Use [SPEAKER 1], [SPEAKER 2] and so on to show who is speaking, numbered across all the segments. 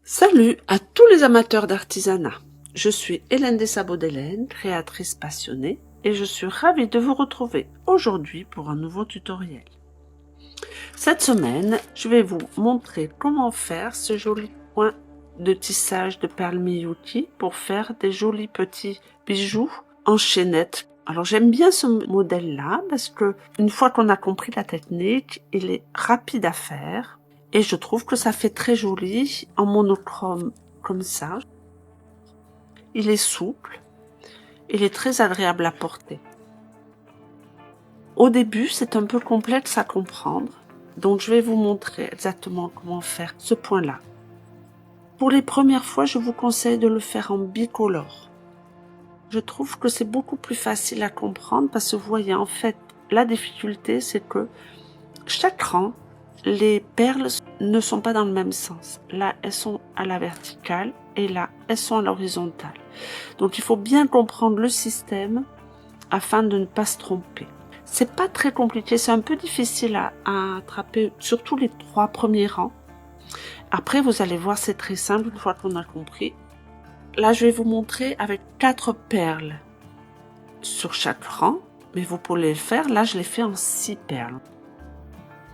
[SPEAKER 1] Salut à tous les amateurs d'artisanat. Je suis Hélène Dessabaud-Delaine, créatrice passionnée, et je suis ravie de vous retrouver aujourd'hui pour un nouveau tutoriel. Cette semaine, je vais vous montrer comment faire ce joli point de tissage de perles Miyuki pour faire des jolis petits bijoux en chaînette. Alors j'aime bien ce modèle-là parce que une fois qu'on a compris la technique, il est rapide à faire. Et je trouve que ça fait très joli en monochrome comme ça. Il est souple. Il est très agréable à porter. Au début, c'est un peu complexe à comprendre. Donc, je vais vous montrer exactement comment faire ce point-là. Pour les premières fois, je vous conseille de le faire en bicolore. Je trouve que c'est beaucoup plus facile à comprendre parce que vous voyez, en fait, la difficulté, c'est que chaque rang, les perles ne sont pas dans le même sens. Là, elles sont à la verticale et là, elles sont à l'horizontale. Donc, il faut bien comprendre le système afin de ne pas se tromper. C'est pas très compliqué, c'est un peu difficile à attraper, surtout les 3 premiers rangs. Après, vous allez voir, c'est très simple une fois qu'on a compris. Là, je vais vous montrer avec 4 perles sur chaque rang, mais vous pouvez le faire. Là, je l'ai fait en 6 perles.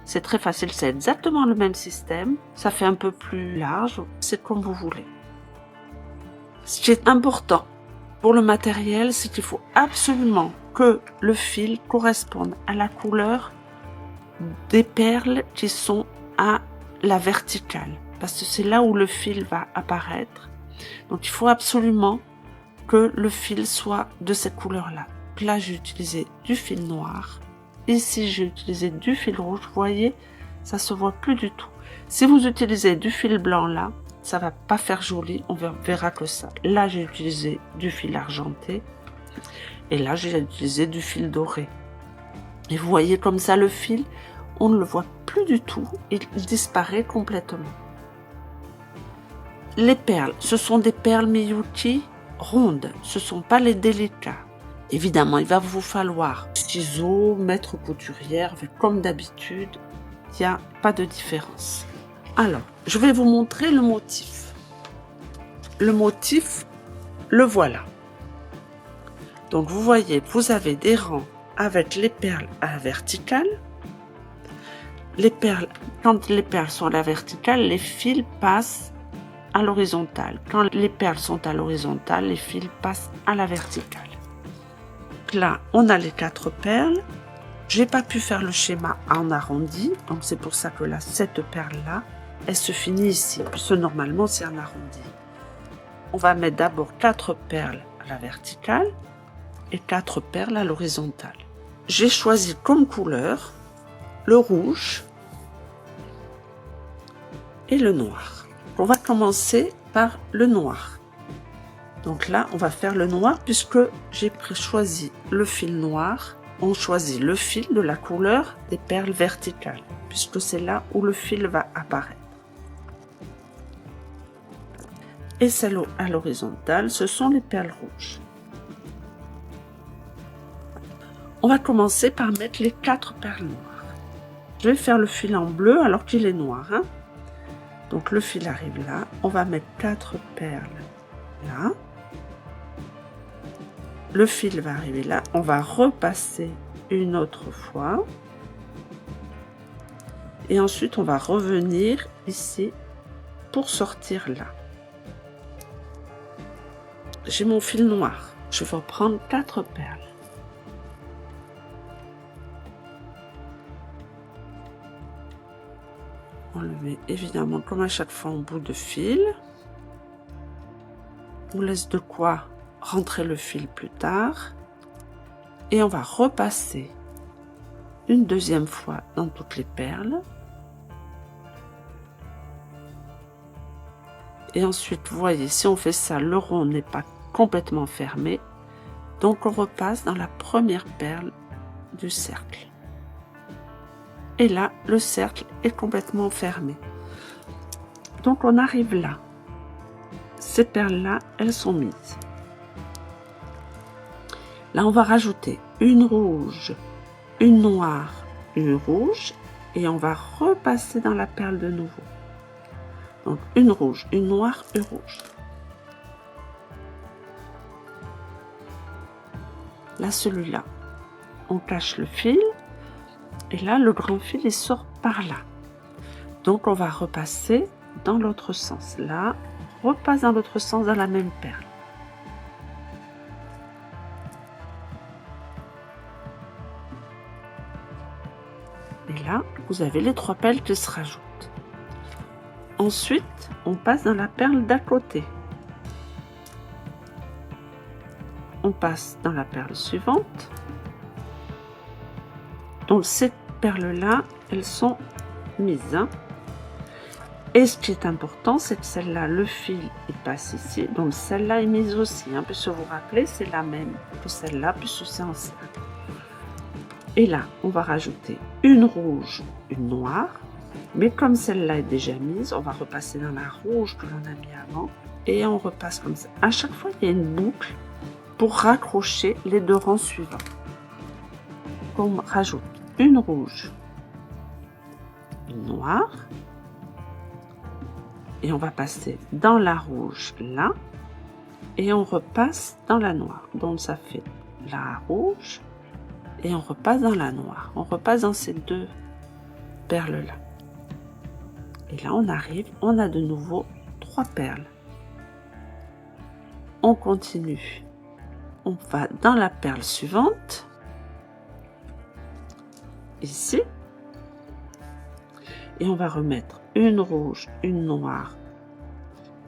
[SPEAKER 1] C'est très facile, c'est exactement le même système. Ça fait un peu plus large, c'est comme vous voulez. Ce qui est important pour le matériel, c'est qu'il faut absolument que le fil corresponde à la couleur des perles qui sont à la verticale. Parce que c'est là où le fil va apparaître. Donc il faut absolument que le fil soit de cette couleur-là. Là, j'ai utilisé du fil noir. Ici, j'ai utilisé du fil rouge. Vous voyez, ça se voit plus du tout. Si vous utilisez du fil blanc là, ça va pas faire joli. On verra que ça. Là, j'ai utilisé du fil argenté. Et là, j'ai utilisé du fil doré. Et vous voyez comme ça, le fil, on ne le voit plus du tout. Il disparaît complètement. Les perles, ce sont des perles Miyuki rondes. Ce ne sont pas les délicats. Évidemment, il va vous falloir ciseaux, maître couturière, comme d'habitude, il n'y a pas de différence. Alors, je vais vous montrer le motif. Le motif, le voilà. Donc, vous voyez, vous avez des rangs avec les perles à la verticale. Les perles, quand les perles sont à la verticale, les fils passent à l'horizontale. Quand les perles sont à l'horizontale, les fils passent à la verticale. Là, on a les 4 perles. J'ai pas pu faire le schéma en arrondi, donc c'est pour ça que là, cette perle-là, elle se finit ici, puisque normalement, c'est en arrondi. On va mettre d'abord 4 perles à la verticale et 4 perles à l'horizontale. J'ai choisi comme couleur le rouge et le noir. On va commencer par le noir. Donc là, on va faire le noir puisque j'ai choisi le fil noir. On choisit le fil de la couleur des perles verticales, puisque c'est là où le fil va apparaître. Et celle à l'horizontale, ce sont les perles rouges. On va commencer par mettre les 4 perles noires. Je vais faire le fil en bleu alors qu'il est noir. Donc le fil arrive là. On va mettre 4 perles là. Le fil va arriver là, on va repasser une autre fois. Et ensuite, on va revenir ici pour sortir là. J'ai mon fil noir. Je vais prendre 4 perles. On le met évidemment comme à chaque fois en bout de fil. On laisse de quoi rentrer le fil plus tard et on va repasser une deuxième fois dans toutes les perles et ensuite vous voyez, si on fait ça, le rond n'est pas complètement fermé, donc on repasse dans la première perle du cercle et là le cercle est complètement fermé, donc on arrive là. Ces perles là, elles sont mises. Là, on va rajouter une rouge, une noire, une rouge, et on va repasser dans la perle de nouveau. Donc une rouge, une noire, une rouge. Là, celui-là, on cache le fil. Et là, le grand fil, il sort par là. Donc, on va repasser dans l'autre sens. Là, on repasse dans l'autre sens dans la même perle. Et là, vous avez les 3 perles qui se rajoutent. Ensuite, on passe dans la perle d'à côté. On passe dans la perle suivante. Donc, ces perles-là, elles sont mises. Et ce qui est important, c'est que celle-là, le fil, il passe ici. Donc, celle-là est mise aussi. Puisque vous vous rappelez, c'est la même que celle-là, puisque c'est en cercle. Et là, on va rajouter une rouge, une noire. Mais comme celle-là est déjà mise, on va repasser dans la rouge que l'on a mis avant. Et on repasse comme ça. À chaque fois, il y a une boucle pour raccrocher les 2 rangs suivants. On rajoute une rouge, une noire. Et on va passer dans la rouge là. Et on repasse dans la noire. Donc ça fait la rouge. Et on repasse dans la noire. On repasse dans ces 2 perles-là. Et là, on arrive, on a de nouveau 3 perles. On continue. On va dans la perle suivante. Ici. Et on va remettre une rouge, une noire.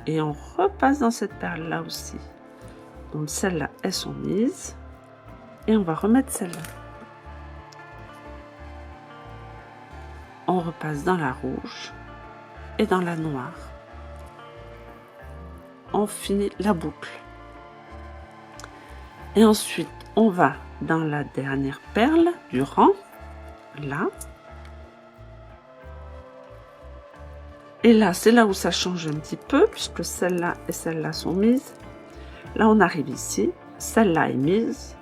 [SPEAKER 1] Et on repasse dans cette perle-là aussi. Donc celles-là, elles sont mises. Et on va remettre celle-là. On repasse dans la rouge et dans la noire. On finit la boucle. Et ensuite, on va dans la dernière perle du rang, là. Et là, c'est là où ça change un petit peu, puisque celle-là et celle-là sont mises. Là, on arrive ici. Celle-là est mise.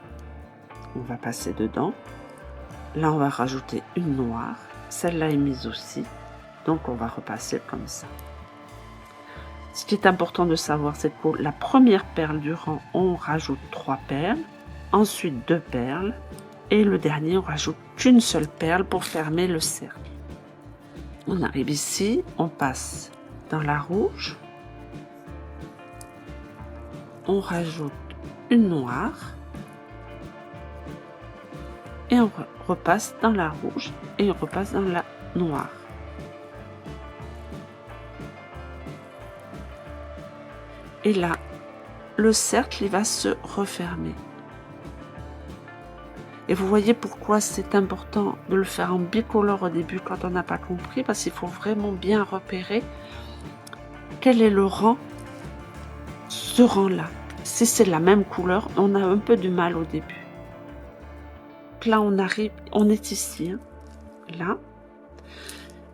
[SPEAKER 1] On va passer dedans. Là, on va rajouter une noire. Celle-là est mise aussi. Donc, on va repasser comme ça. Ce qui est important de savoir, c'est que pour la première perle du rang, on rajoute 3 perles. Ensuite, 2 perles. Et le dernier, on rajoute qu'une seule perle pour fermer le cercle. On arrive ici, on passe dans la rouge. On rajoute une noire. Et on repasse dans la rouge et on repasse dans la noire. Et là, le cercle, il va se refermer. Et vous voyez pourquoi c'est important de le faire en bicolore au début quand on n'a pas compris, parce qu'il faut vraiment bien repérer quel est le rang, ce rang-là. Si c'est la même couleur, on a un peu du mal au début. Là, on arrive, on est ici, là,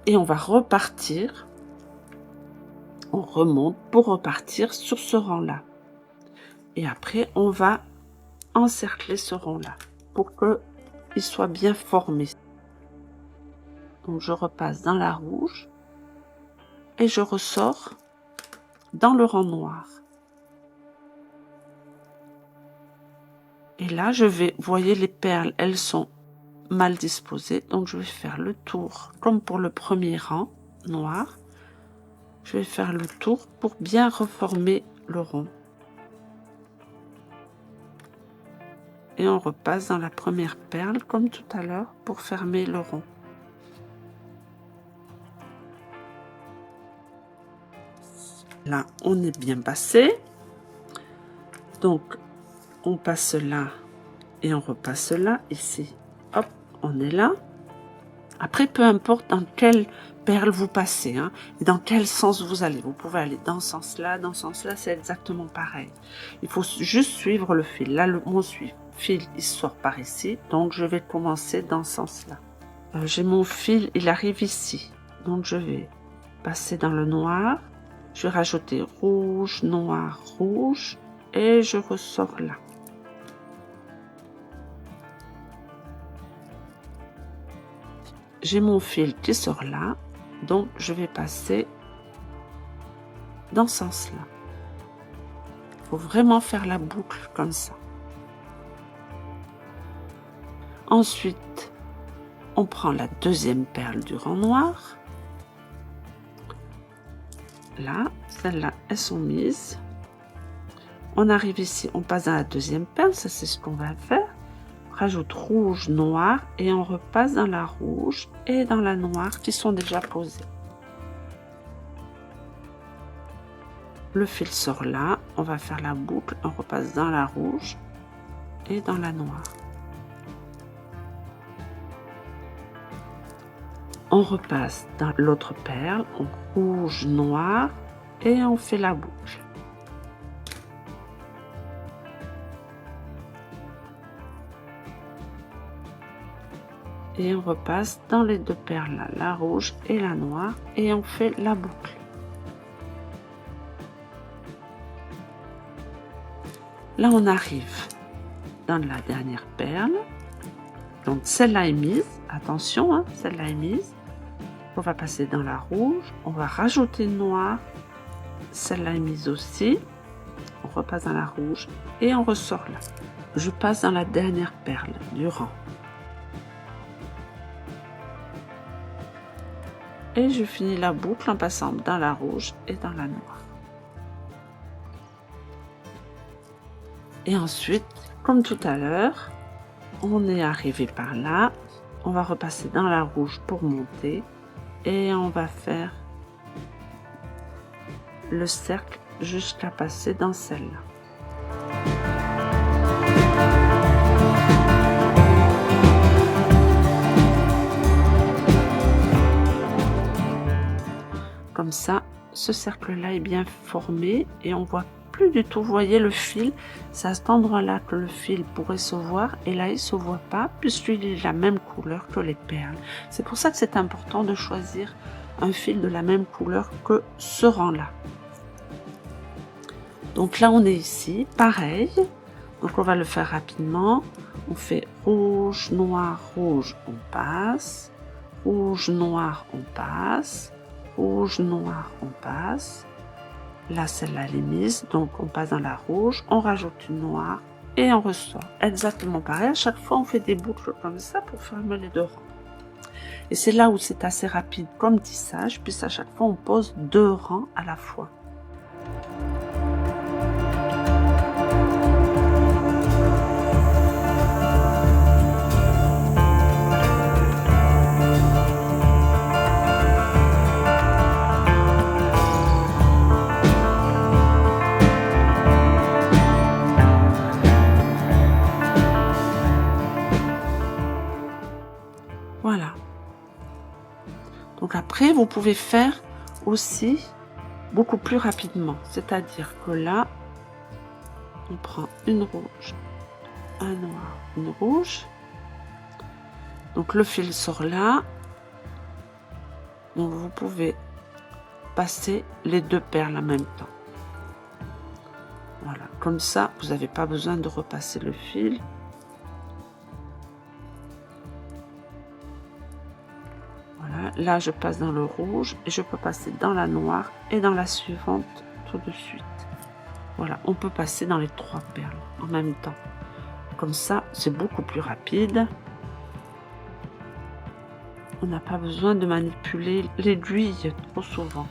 [SPEAKER 1] et on va repartir. On remonte pour repartir sur ce rang-là. Et après, on va encercler ce rang-là pour qu'il soit bien formé. Donc, je repasse dans la rouge et je ressors dans le rang noir. Et là, je vais, vous voyez, les perles, elles sont mal disposées. Donc, je vais faire le tour, comme pour le premier rang noir. Je vais faire le tour pour bien reformer le rond. Et on repasse dans la première perle, comme tout à l'heure, pour fermer le rond. Là, on est bien passé. Donc, on passe là et on repasse là, ici. Hop, on est là. Après, peu importe dans quelle perle vous passez, et dans quel sens vous allez. Vous pouvez aller dans ce sens-là, dans ce sens-là, c'est exactement pareil. Il faut juste suivre le fil. Là, mon fil, il sort par ici, donc je vais commencer dans ce sens-là. J'ai mon fil, il arrive ici. Donc, je vais passer dans le noir. Je vais rajouter rouge, noir, rouge, et je ressors là. J'ai mon fil qui sort là, donc je vais passer dans ce sens-là. Il faut vraiment faire la boucle comme ça. Ensuite, on prend la deuxième perle du rang noir. Là, celles-là, elles sont mises. On arrive ici, on passe dans la deuxième perle, ça c'est ce qu'on va faire. On rajoute rouge, noir et on repasse dans la rouge et dans la noire qui sont déjà posées. Le fil sort là, on va faire la boucle, on repasse dans la rouge et dans la noire. On repasse dans l'autre perle, en rouge, noir et on fait la boucle. Et on repasse dans les deux perles là, la rouge et la noire et on fait la boucle. Là, on arrive dans la dernière perle. Donc, celle-là est mise. Attention, hein, celle-là est mise. On va passer dans la rouge. On va rajouter une noire. Celle-là est mise aussi. On repasse dans la rouge et on ressort là. Je passe dans la dernière perle du rang. Et je finis la boucle en passant dans la rouge et dans la noire. Et ensuite, comme tout à l'heure, on est arrivé par là. On va repasser dans la rouge pour monter. Et on va faire le cercle jusqu'à passer dans celle-là. Comme ça, ce cercle-là est bien formé et on voit plus du tout, vous voyez le fil, c'est à cet endroit-là que le fil pourrait se voir et là il se voit pas puisqu'il est de la même couleur que les perles. C'est pour ça que c'est important de choisir un fil de la même couleur que ce rang-là. Donc là on est ici, pareil, donc on va le faire rapidement. On fait rouge, noir, rouge, on passe, rouge, noir, on passe, rouge, noir, on passe. Là, celle-là, elle est mise, donc on passe dans la rouge, on rajoute une noire et on ressort. Exactement pareil, à chaque fois, on fait des boucles comme ça pour fermer les deux rangs. Et c'est là où c'est assez rapide comme tissage, puisque à chaque fois, on pose deux rangs à la fois. Voilà. Donc après, vous pouvez faire aussi beaucoup plus rapidement. C'est-à-dire que là, on prend une rouge, un noir, une rouge. Donc le fil sort là. Donc vous pouvez passer les deux perles en même temps. Voilà. Comme ça, vous n'avez pas besoin de repasser le fil. Là, je passe dans le rouge et je peux passer dans la noire et dans la suivante tout de suite. Voilà, on peut passer dans les trois perles en même temps. Comme ça, c'est beaucoup plus rapide. On n'a pas besoin de manipuler l'aiguille trop souvent.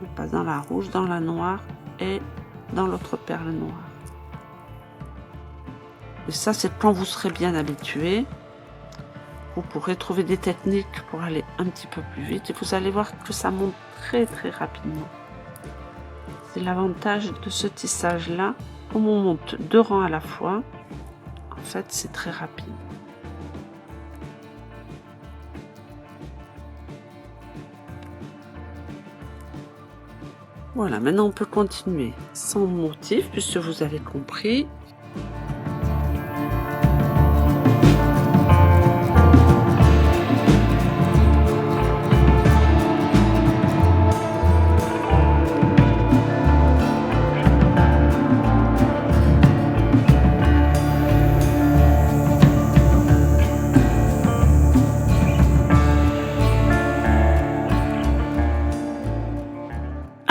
[SPEAKER 1] On passe dans la rouge, dans la noire et dans l'autre perle noire. Et ça, c'est quand vous serez bien habitué. Vous pourrez trouver des techniques pour aller un petit peu plus vite et vous allez voir que ça monte très très rapidement. C'est l'avantage de ce tissage là, comme on monte deux rangs à la fois, en fait c'est très rapide. Voilà, maintenant on peut continuer sans motif puisque vous avez compris.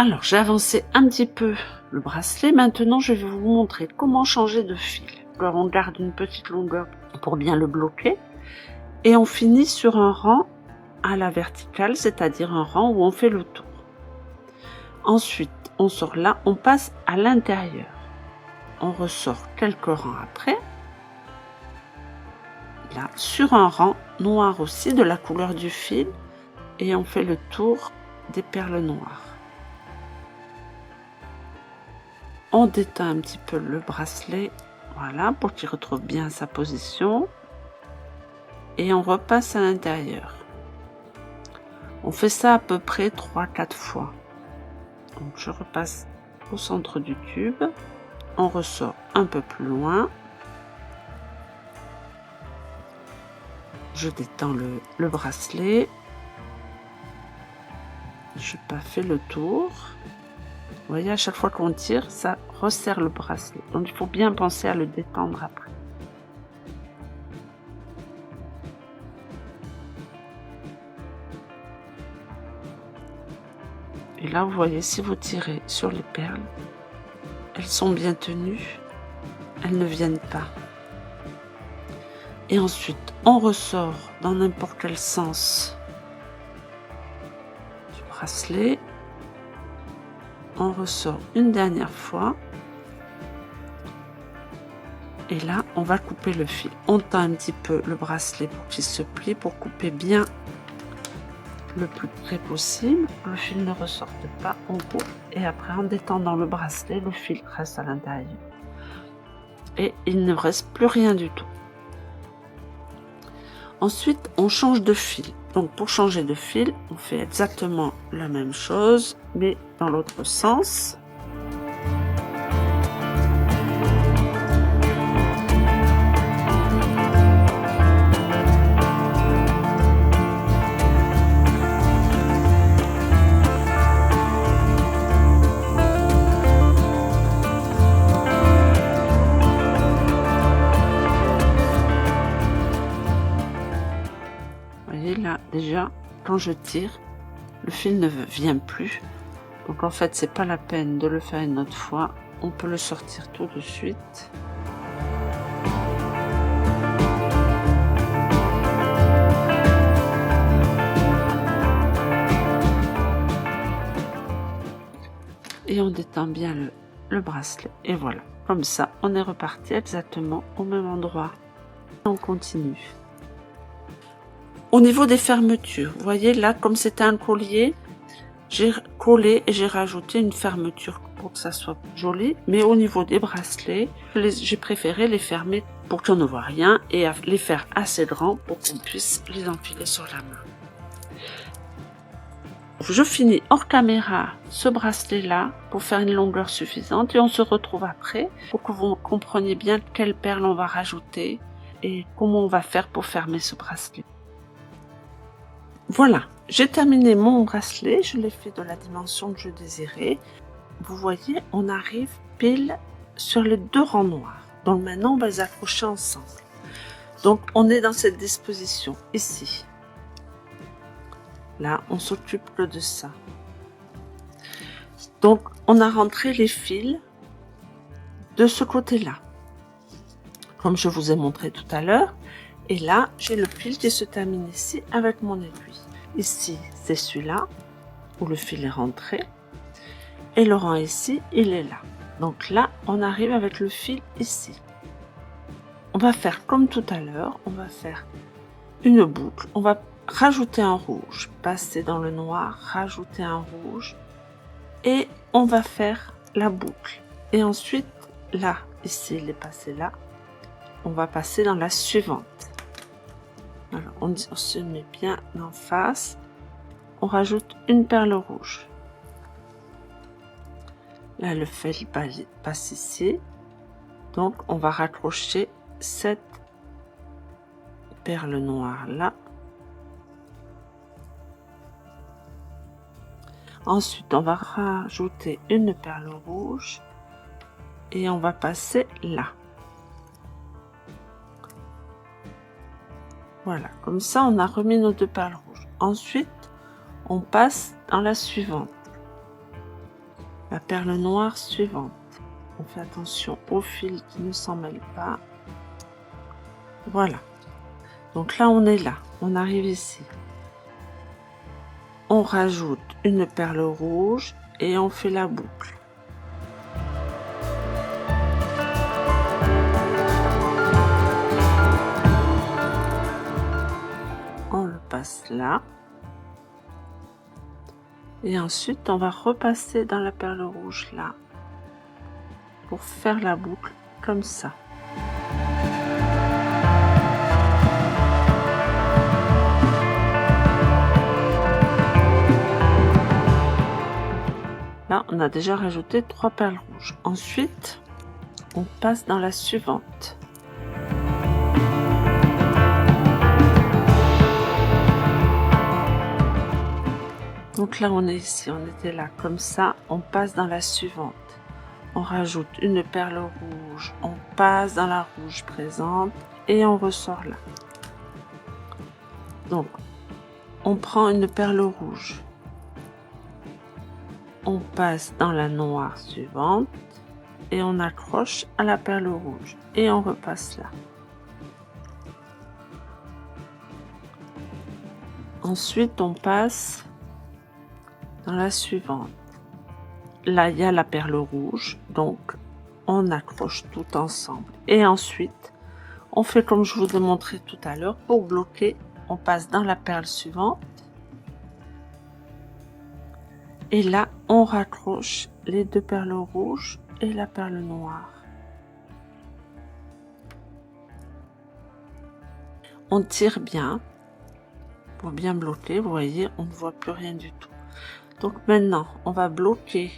[SPEAKER 1] Alors, j'ai avancé un petit peu le bracelet. Maintenant, je vais vous montrer comment changer de fil. Alors, on garde une petite longueur pour bien le bloquer. Et on finit sur un rang à la verticale, c'est-à-dire un rang où on fait le tour. Ensuite, on sort là, on passe à l'intérieur. On ressort quelques rangs après. Là, sur un rang noir aussi, de la couleur du fil. Et on fait le tour des perles noires. On détend un petit peu le bracelet, voilà, pour qu'il retrouve bien sa position. Et on repasse à l'intérieur. On fait ça à peu près 3-4 fois. Donc je repasse au centre du tube. On ressort un peu plus loin. Je détends le bracelet. Je fais le tour. Vous voyez, à chaque fois qu'on tire, ça resserre le bracelet. Donc il faut bien penser à le détendre après. Et là, vous voyez, si vous tirez sur les perles, elles sont bien tenues, elles ne viennent pas. Et ensuite, on ressort dans n'importe quel sens du bracelet. On ressort une dernière fois. Et là, on va couper le fil. On tend un petit peu le bracelet pour qu'il se plie, pour couper bien le plus près possible. Le fil ne ressorte pas, on coupe. Et après, en détendant le bracelet, le fil reste à l'intérieur. Et il ne reste plus rien du tout. Ensuite, on change de fil. Donc, pour changer de fil, on fait exactement la même chose, mais dans l'autre sens. Là, déjà, quand je tire, le fil ne vient plus. Donc en fait, c'est pas la peine de le faire une autre fois. On peut le sortir tout de suite. Et on détend bien le bracelet. Et voilà, comme ça, on est reparti exactement au même endroit. On continue. Au niveau des fermetures, vous voyez là, comme c'était un collier, j'ai collé et j'ai rajouté une fermeture pour que ça soit joli. Mais au niveau des bracelets, j'ai préféré les fermer pour qu'on ne voit rien et les faire assez grands pour qu'on puisse les enfiler sur la main. Je finis hors caméra ce bracelet là pour faire une longueur suffisante et on se retrouve après pour que vous compreniez bien quelles perles on va rajouter et comment on va faire pour fermer ce bracelet. Voilà, j'ai terminé mon bracelet, je l'ai fait de la dimension que je désirais. Vous voyez, on arrive pile sur les deux rangs noirs. Donc maintenant, on va les accrocher ensemble. Donc on est dans cette disposition ici. Là, on s'occupe que de ça. Donc on a rentré les fils de ce côté-là, comme je vous ai montré tout à l'heure. Et là, j'ai le fil qui se termine ici avec mon aiguille. Ici, c'est celui-là où le fil est rentré. Et le rang ici, il est là. Donc là, on arrive avec le fil ici. On va faire comme tout à l'heure. On va faire une boucle. On va rajouter un rouge, passer dans le noir, rajouter un rouge. Et on va faire la boucle. Et ensuite, là, ici, il est passé là. On va passer dans la suivante. Alors, on se met bien en face. On rajoute une perle rouge. Là, le fil passe ici. Donc, on va raccrocher cette perle noire là. Ensuite, on va rajouter une perle rouge. Et on va passer là. Voilà, comme ça on a remis nos deux perles rouges. Ensuite, on passe dans la suivante. la perle noire suivante. On fait attention au fil qui ne s'en mêle pas. Voilà. Donc là, on est là. On arrive ici. On rajoute une perle rouge et on fait la boucle. On le passe là. Et ensuite, on va repasser dans la perle rouge là pour faire la boucle comme ça. Là, on a déjà rajouté 3 perles rouges. Ensuite, on passe dans la suivante. Donc là, on est ici, on était là comme ça. On passe dans la suivante. On rajoute une perle rouge, on passe dans la rouge présente et on ressort là. Donc, on prend une perle rouge. On passe dans la noire suivante et on accroche à la perle rouge et on repasse là. Ensuite, on passe dans la suivante. Là, il y a la perle rouge, donc on accroche tout ensemble. Et ensuite, on fait comme je vous ai montré tout à l'heure. Pour bloquer, on passe dans la perle suivante. Et là, on raccroche les 2 perles rouges et la perle noire. On tire bien pour bien bloquer. Vous voyez, on ne voit plus rien du tout. Donc maintenant, on va bloquer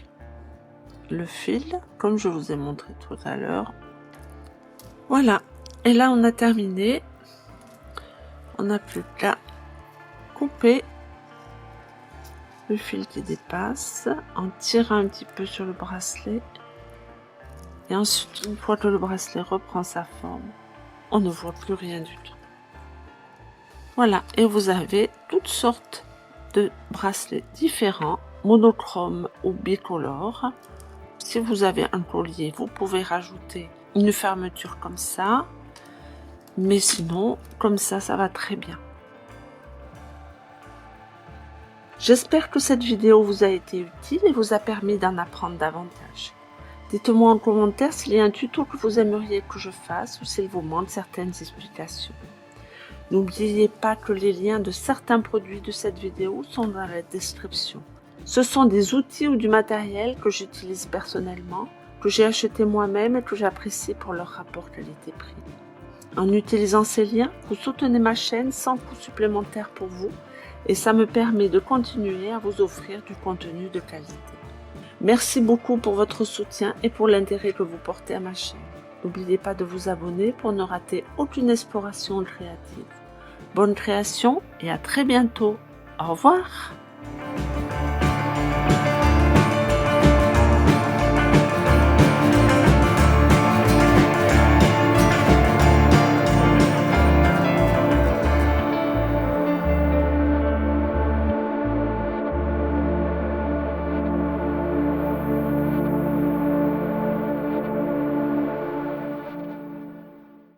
[SPEAKER 1] le fil, comme je vous ai montré tout à l'heure. Voilà. Et là, on a terminé. On n'a plus qu'à couper le fil qui dépasse en tirant un petit peu sur le bracelet. Et ensuite, une fois que le bracelet reprend sa forme, on ne voit plus rien du tout. Voilà. Et vous avez toutes sortes de bracelets différents, monochrome ou bicolore. Si vous avez un collier, vous pouvez rajouter une fermeture comme ça, mais sinon, comme ça va très bien. J'espère que cette vidéo vous a été utile et vous a permis d'en apprendre davantage. Dites-moi en commentaire s'il y a un tuto que vous aimeriez que je fasse ou s'il vous manque certaines explications. N'oubliez pas que les liens de certains produits de cette vidéo sont dans la description. Ce sont des outils ou du matériel que j'utilise personnellement, que j'ai acheté moi-même et que j'apprécie pour leur rapport qualité-prix. En utilisant ces liens, vous soutenez ma chaîne sans coût supplémentaire pour vous et ça me permet de continuer à vous offrir du contenu de qualité. Merci beaucoup pour votre soutien et pour l'intérêt que vous portez à ma chaîne. N'oubliez pas de vous abonner pour ne rater aucune exploration créative. Bonne création et à très bientôt. Au revoir.